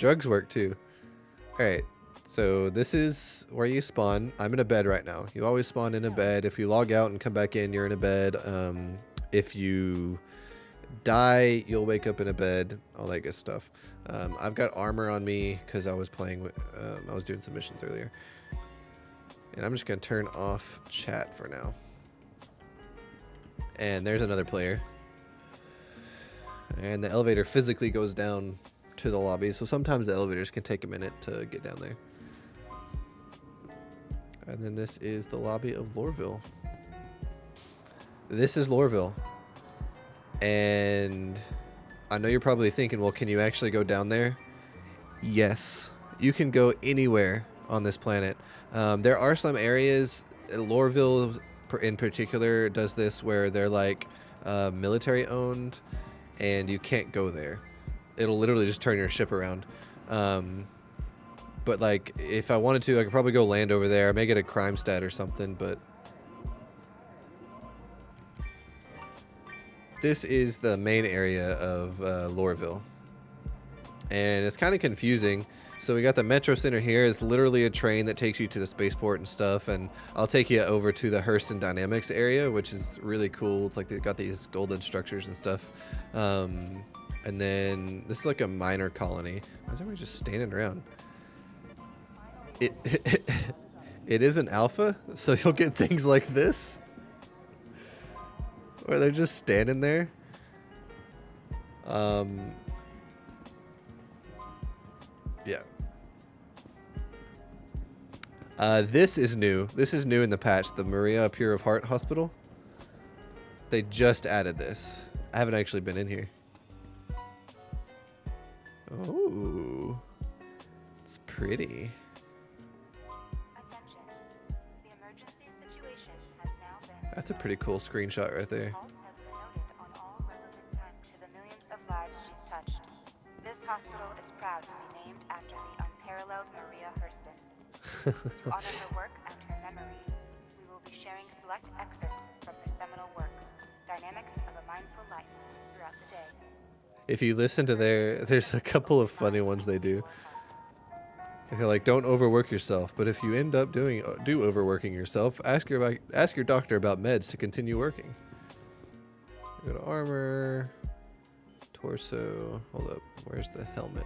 Drugs work too. Alright, so this is where you spawn. I'm in a bed right now. You always spawn in a bed. If you log out and come back in, you're in a bed. If you die, you'll wake up in a bed, all that good stuff. I've got armor on me because I was playing with, I was doing some missions earlier. And I'm just going to turn off chat for now. And there's another player. And the elevator physically goes down to the lobby, so sometimes the elevators can take a minute to get down there. And then this is the lobby of Lorville. This is Lorville. And I know you're probably thinking, well, can you actually go down there? Yes, you can go anywhere on this planet. There are some areas, Lorville in particular does this, where they're like military owned and you can't go there. It'll literally just turn your ship around. But like, if I wanted to, I could probably go land over there. I may get a crime stat or something, but this is the main area of Lorville. And it's kind of confusing. So we got the Metro Center here. It's literally a train that takes you to the spaceport and stuff. And I'll take you over to the Hurston Dynamics area, which is really cool. It's like they've got these golden structures and stuff. And then this is like a minor colony. Why is everybody just standing around? It is an alpha, so you'll get things like this. Where they're just standing there. Yeah. This is new. This is new in the patch. The Maria Pure of Heart Hospital. They just added this. I haven't actually been in here. Oh. It's pretty. That's a pretty cool screenshot right there. This hospital is proud to be named after the unparalleled Maria Hurston. To honor her work and her memory, we will be sharing select excerpts from her seminal work, Dynamics of a Mindful Life, throughout the day. If you listen to there's a couple of funny ones they do. They're like, don't overwork yourself, but if you end up do overworking yourself, ask your doctor about meds to continue working. Go to armor, torso. Hold up, where's the helmet?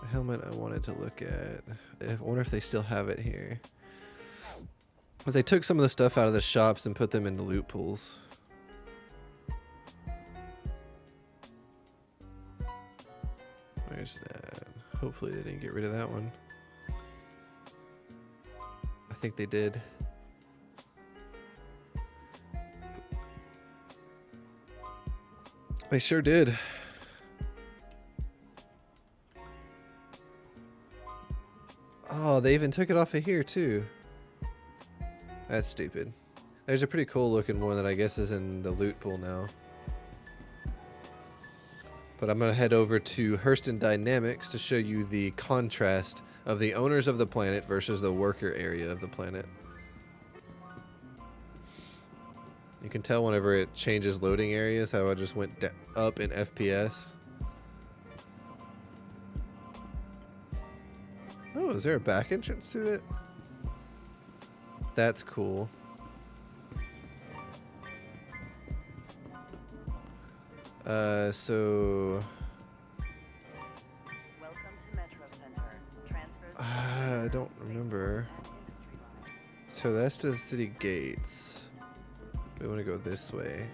The helmet I wanted to look at. I wonder if they still have it here. Because they took some of the stuff out of the shops and put them into loot pools. Where's that? Hopefully they didn't get rid of that one. I think they did. They sure did. Oh, they even took it off of here too. That's stupid. There's a pretty cool looking one that I guess is in the loot pool now. But I'm going to head over to Hurston Dynamics to show you the contrast of the owners of the planet versus the worker area of the planet. You can tell whenever it changes loading areas how it just went up in FPS. Oh, is there a back entrance to it? That's cool. So Welcome to Metro Center. Transfers I don't remember. So that's the city gates. We want to go this way.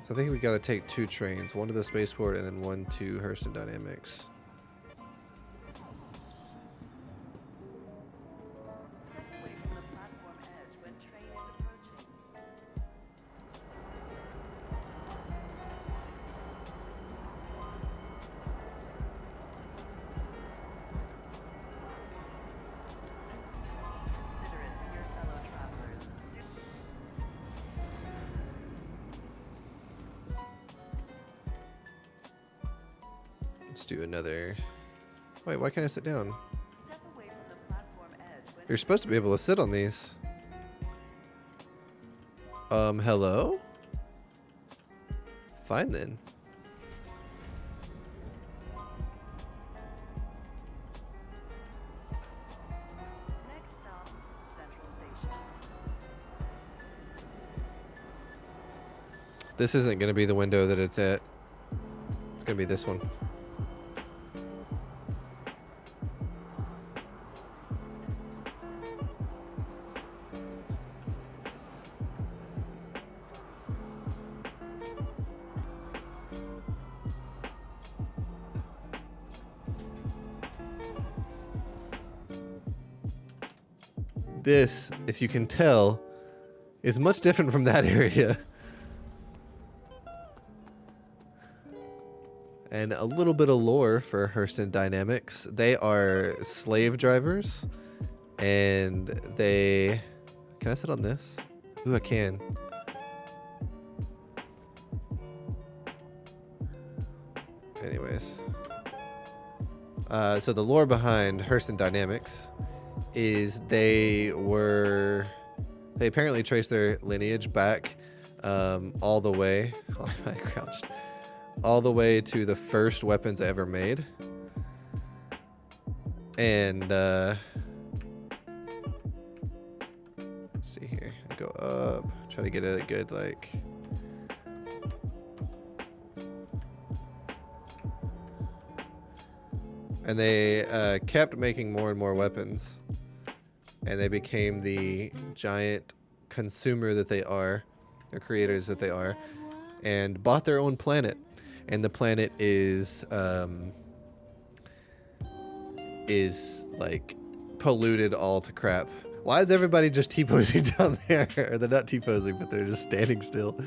So I think we got to take 2 trains, one to the spaceport and then one to Hurston Dynamics. away from the platform edge when train is approaching. Considerate to your fellow travelers. Let's do another. Wait, why can't I sit down? Step away from the platform edge when You're supposed to be able to sit on these. Hello? Fine then. This isn't going to be the window that it's at. It's going to be this one. This, if you can tell, is much different from that area. And a little bit of lore for Hurston Dynamics. They are slave drivers, and they... Can I sit on this? Ooh, I can. Anyways. So the lore behind Hurston Dynamics is they apparently trace their lineage back all the way. Oh, I crouched. All the way to the first weapons ever made. And let's see here. Go up. Try to get a good like. And they kept making more and more weapons. And they became the giant consumer that they are, or creators that they are, and bought their own planet. And the planet is like polluted all to crap. Why is everybody just T-posing down there? Or they're not T-posing, but they're just standing still.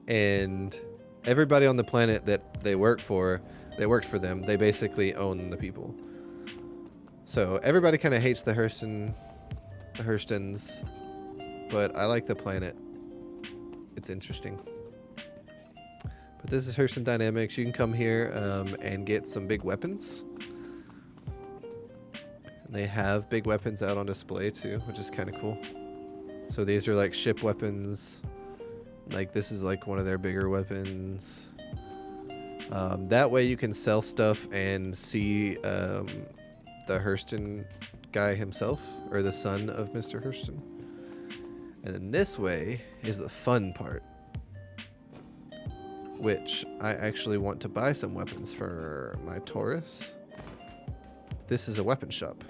And everybody on the planet that they worked for them. They basically own the people. So everybody kind of hates the Hurstons, but I like the planet. It's interesting. But this is Hurston Dynamics. You can come here and get some big weapons. And they have big weapons out on display too, which is kind of cool. So these are like ship weapons. Like this is like one of their bigger weapons. That way you can sell stuff and see the Hurston guy himself, or the son of Mr. Hurston. And then this way is the fun part, which I actually want to buy some weapons for my Taurus. This is a weapon shop.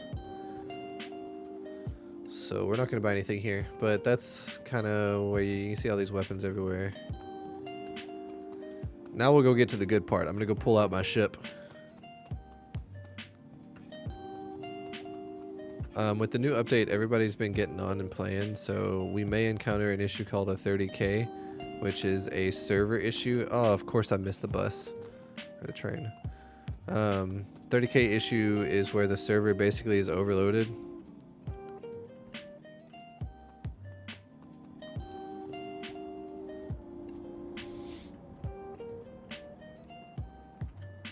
So we're not going to buy anything here, but that's kind of where you see all these weapons everywhere. Now we'll go get to the good part. I'm going to go pull out my ship. With the new update, everybody's been getting on and playing, so we may encounter an issue called a 30K, which is a server issue. Oh, of course I missed the bus or the train. 30K issue is where the server basically is overloaded.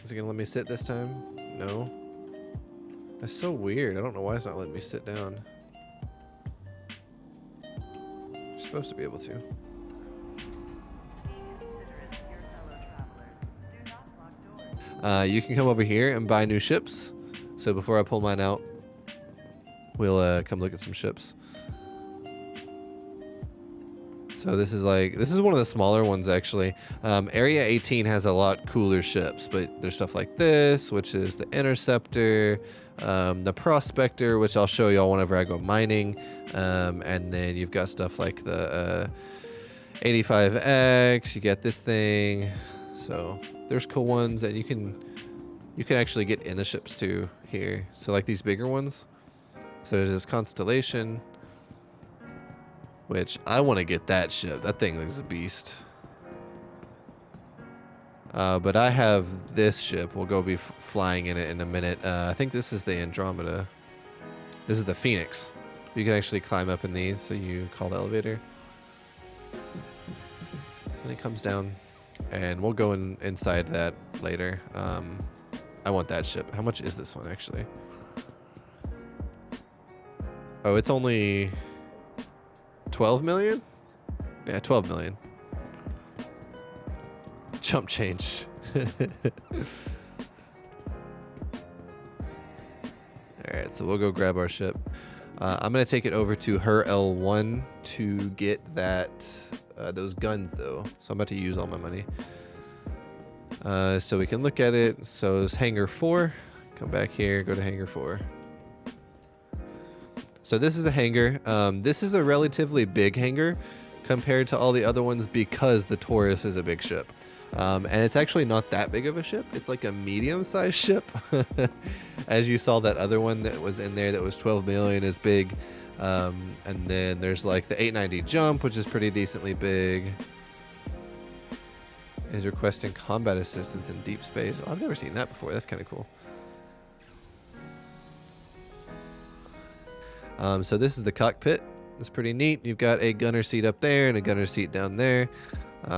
Is it gonna let me sit this time? No. That's so weird. I don't know why it's not letting me sit down. You're supposed to be able to. You can come over here and buy new ships. So before I pull mine out, we'll come look at some ships. So this is one of the smaller ones actually. Area 18 has a lot cooler ships, but there's stuff like this, which is the Interceptor, the Prospector, which I'll show y'all whenever I go mining, and then you've got stuff like the 85X. You get this thing. So there's cool ones, and you can actually get in the ships too here. So like these bigger ones. So there's this Constellation, which I want to get that ship. That thing looks a beast. But I have this ship. We'll go be flying in it in a minute. I think this is the Andromeda. This is the Phoenix. You can actually climb up in these, so you call the elevator. And it comes down. And we'll go inside that later. I want that ship. How much is this one, actually? Oh, it's only 12 million? Yeah, 12 million. Chump change. Alright, so we'll go grab our ship. I'm going to take it over to her L1 to get that those guns though. So I'm about to use all my money. So we can look at it. So it's hangar 4. Come back here, go to hangar 4. So this is a hangar. This is a relatively big hangar compared to all the other ones because the Taurus is a big ship. And it's actually not that big of a ship. It's like a medium-sized ship. As you saw, that other one that was in there that was 12 million is big. And then there's like the 890 jump, which is pretty decently big. Is requesting combat assistance in deep space. Oh, I've never seen that before. That's kind of cool. So this is the cockpit. It's pretty neat. You've got a gunner seat up there and a gunner seat down there.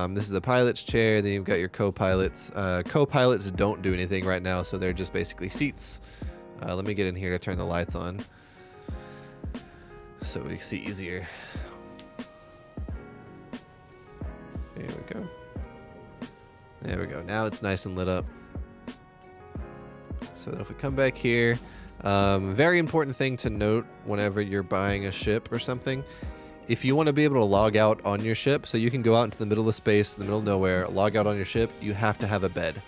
This is the pilot's chair. Then you've got your co-pilots. Co-pilots don't do anything right now, so they're just basically seats. Let me get in here to turn the lights on so we can see easier. There we go. There we go. Now it's nice and lit up. So if we come back here, very important thing to note whenever you're buying a ship or something, if you want to be able to log out on your ship, so you can go out into the middle of space, the middle of nowhere, log out on your ship, you have to have a bed.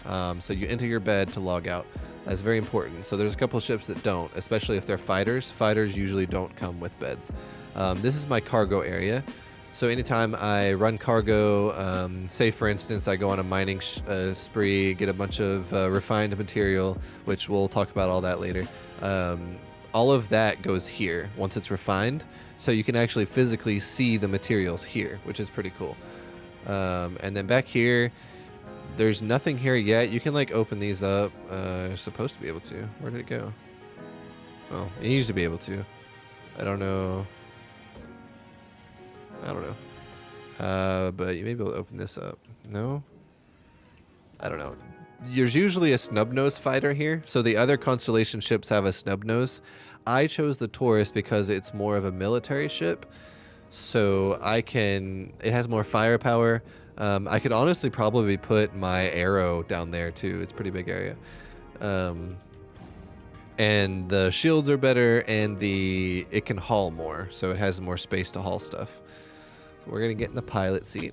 So you enter your bed to log out. That's very important. So there's a couple of ships that don't, especially if they're fighters. Fighters usually don't come with beds. This is my cargo area. So anytime I run cargo, say for instance I go on a mining spree, get a bunch of refined material, which we'll talk about all that later, all of that goes here once it's refined, so you can actually physically see the materials here, which is pretty cool. And then back here, there's nothing here yet. You can like open these up. You're supposed to be able to. Where did it go? Well, you used to be able to. I don't know. But you may be able to open this up. No? I don't know. There's usually a snub nose fighter here. So the other Constellation ships have a snub nose. I chose the Taurus because it's more of a military ship. So it has more firepower. I could honestly probably put my Arrow down there too. It's a pretty big area. And the shields are better and it can haul more. So it has more space to haul stuff. So we're going to get in the pilot seat.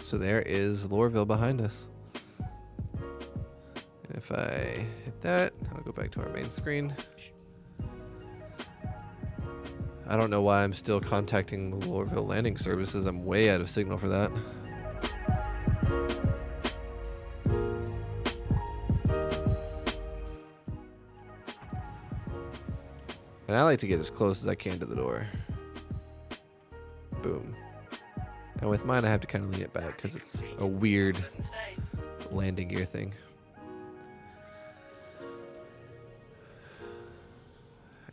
So there is Lorville behind us. And if I hit that, I'll go back to our main screen. I don't know why I'm still contacting the Lorville landing services. I'm way out of signal for that. And I like to get as close as I can to the door. Boom. And with mine, I have to kind of lean it back because it's a weird landing gear thing.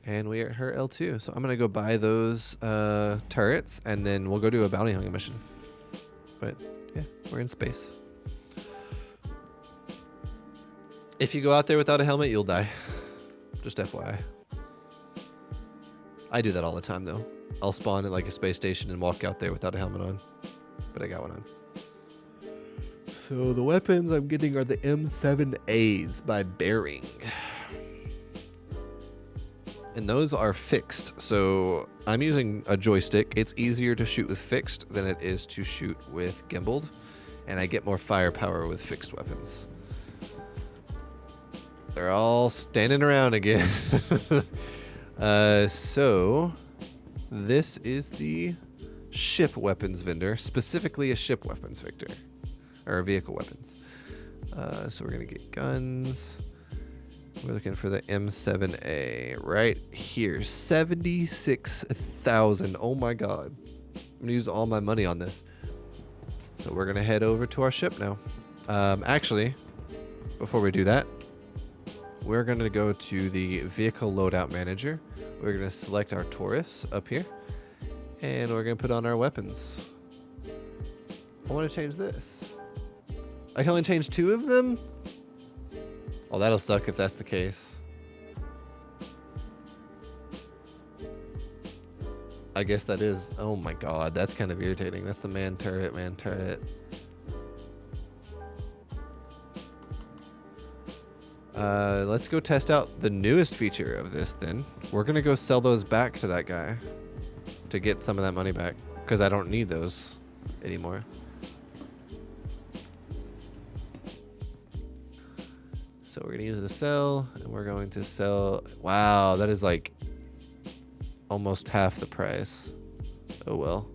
And we are at her L2. So I'm going to go buy those turrets, and then we'll go do a bounty hunting mission. But yeah, we're in space. If you go out there without a helmet, you'll die. Just FYI. I do that all the time, though. I'll spawn at like a space station and walk out there without a helmet on. But I got one on. So the weapons I'm getting are the M7As by Bearing. And those are fixed. So I'm using a joystick. It's easier to shoot with fixed than it is to shoot with gimbaled. And I get more firepower with fixed weapons. They're all standing around again. So this is the ship weapons vendor, specifically a ship weapons victor, or vehicle weapons. So we're gonna get guns. We're looking for the M7A right here, 76,000. Oh my God, I'm gonna use all my money on this. So we're gonna head over to our ship now. Actually, before we do that, we're gonna go to the vehicle loadout manager. We're gonna select our Taurus up here, and we're gonna put on our weapons. I want to change this. I can only change 2 of them? Well, that'll suck if that's the case. I guess that is. Oh my god, that's kind of irritating. That's the man turret, man turret. Let's go test out the newest feature of this then. We're gonna go sell those back to that guy to get some of that money back, because I don't need those anymore. So we're gonna use the sell, and we're going to sell. Wow, that is like almost half the price. Oh well.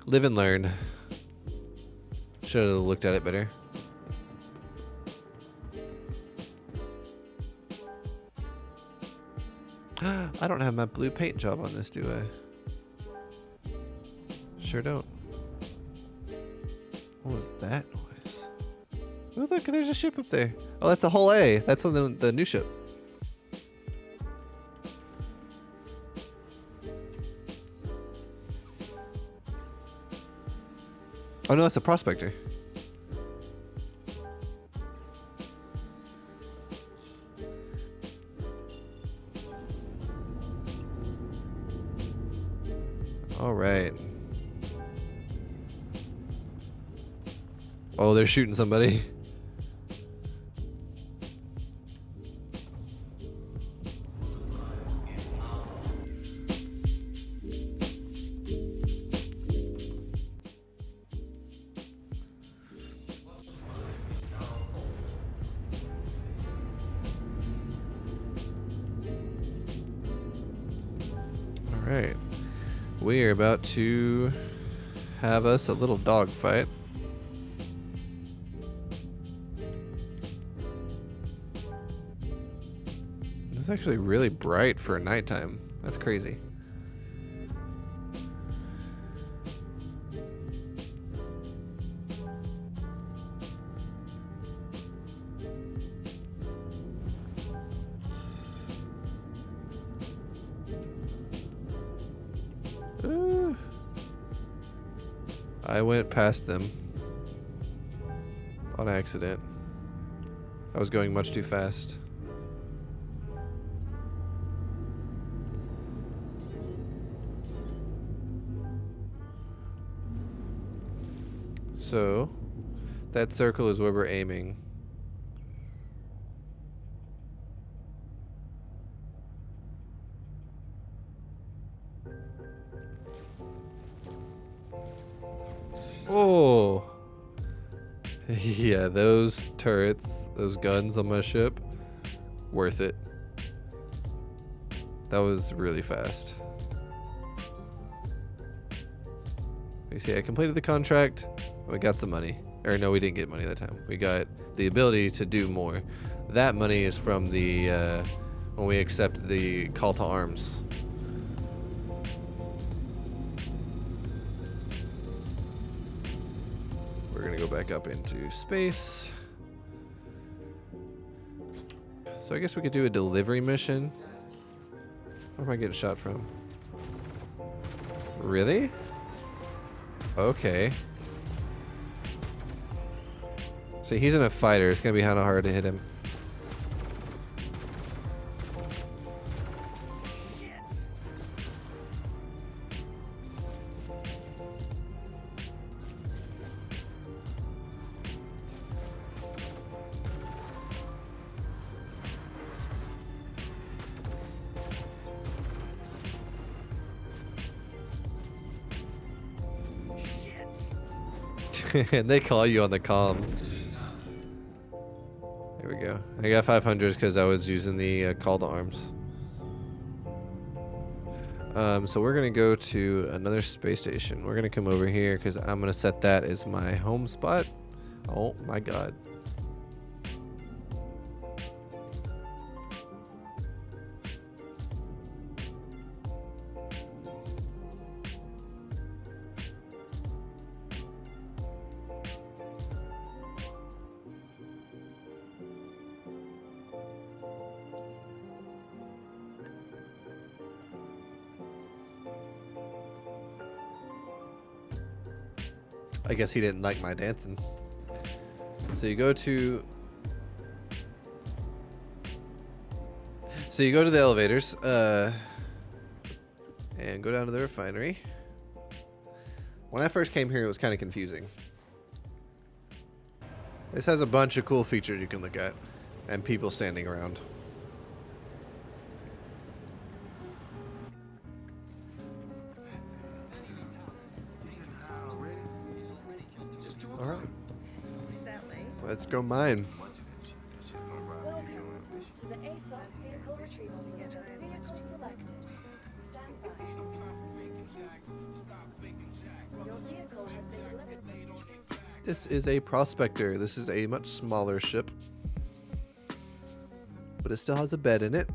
Live and learn. Should have looked at it better. I don't have my blue paint job on this, do I? Sure don't. What was that noise? Oh, look, there's a ship up there. Oh, that's a hull A. That's on the new ship. Oh, no, that's a prospector. All right. Oh, they're shooting somebody. All right. We are about to have us a little dogfight. This is actually really bright for nighttime. That's crazy. I went past them on accident. I was going much too fast. So, that circle is where we're aiming. Oh! Yeah, those turrets, those guns on my ship, worth it. That was really fast. You see, I completed the contract. We got some money. Or no, we didn't get money that time. We got the ability to do more. That money is from the when we accept the call to arms. We're gonna go back up into space. So I guess we could do a delivery mission. Where am I getting shot from? Really? Okay. See, he's in a fighter. It's gonna be kind of hard to hit him. And they call you on the comms. There we go. I got 500 because I was using the call to arms. So we're gonna go to another space station. We're gonna come over here because I'm gonna set that as my home spot. Oh my god. I guess he didn't like my dancing. So you go to... So you go to the elevators and go down to the refinery. When I first came here, it was kind of confusing. This has a bunch of cool features you can look at and people standing around. All right, It's that late. let's go mine. Welcome to the ASOP vehicle retrieval system. Vehicle selected. Stand by. Your vehicle has been delivered. This is a prospector. This is a much smaller ship, but it still has a bed in it.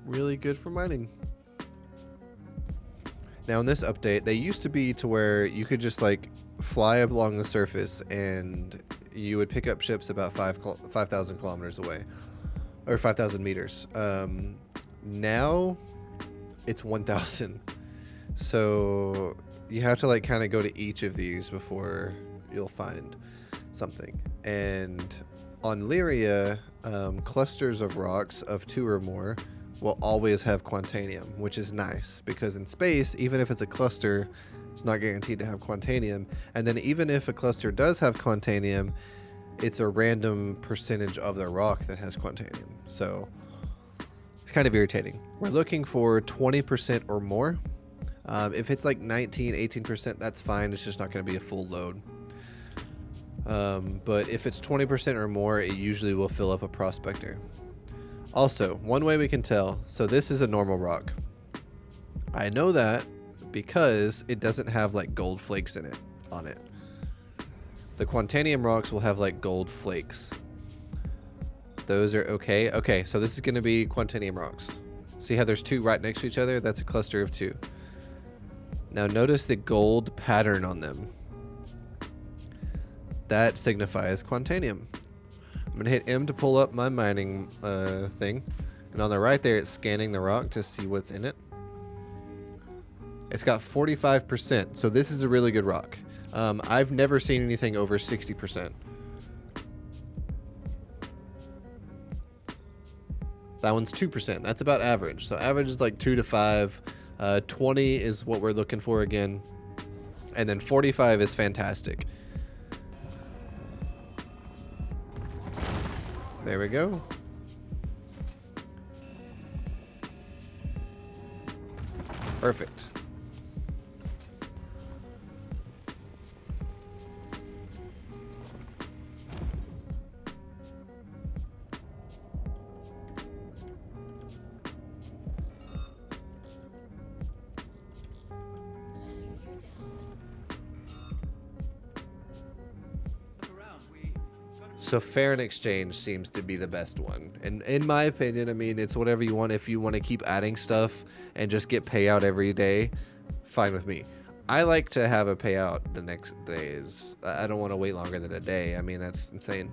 Really good for mining. Now in this update, they used to be to where you could just like fly up along the surface and you would pick up ships about 5,000 kilometers away, or 5,000 meters. Now it's 1,000. So you have to like kind of go to each of these before you'll find something. And on Lyria, clusters of rocks of 2 or more will always have quantanium, which is nice because in space, even if it's a cluster, it's not guaranteed to have quantanium. And then even if a cluster does have quantanium, it's a random percentage of the rock that has quantanium. So it's kind of irritating. We're looking for 20% or more. If it's like 19, 18%, that's fine. It's just not going to be a full load. But if it's 20% or more, it usually will fill up a prospector. Also, one way we can tell, so this is a normal rock. I know that because it doesn't have like gold flakes in it, on it. The quantanium rocks will have like gold flakes. Those are okay. Okay, so this is going to be quantanium rocks. See how there's 2 right next to each other? That's a cluster of 2. Now notice the gold pattern on them. That signifies quantanium. I'm going to hit M to pull up my mining thing. And on the right there, it's scanning the rock to see what's in it. It's got 45%, so this is a really good rock. I've never seen anything over 60%. That one's 2%. That's about average. So average is like 2 to 5. 20 is what we're looking for again. And then 45 is fantastic. There we go. Perfect. So fair and exchange seems to be the best one. And in my opinion, I mean, it's whatever you want. If you want to keep adding stuff and just get payout every day, fine with me. I like to have a payout the next days. I don't want to wait longer than a day. I mean, that's insane.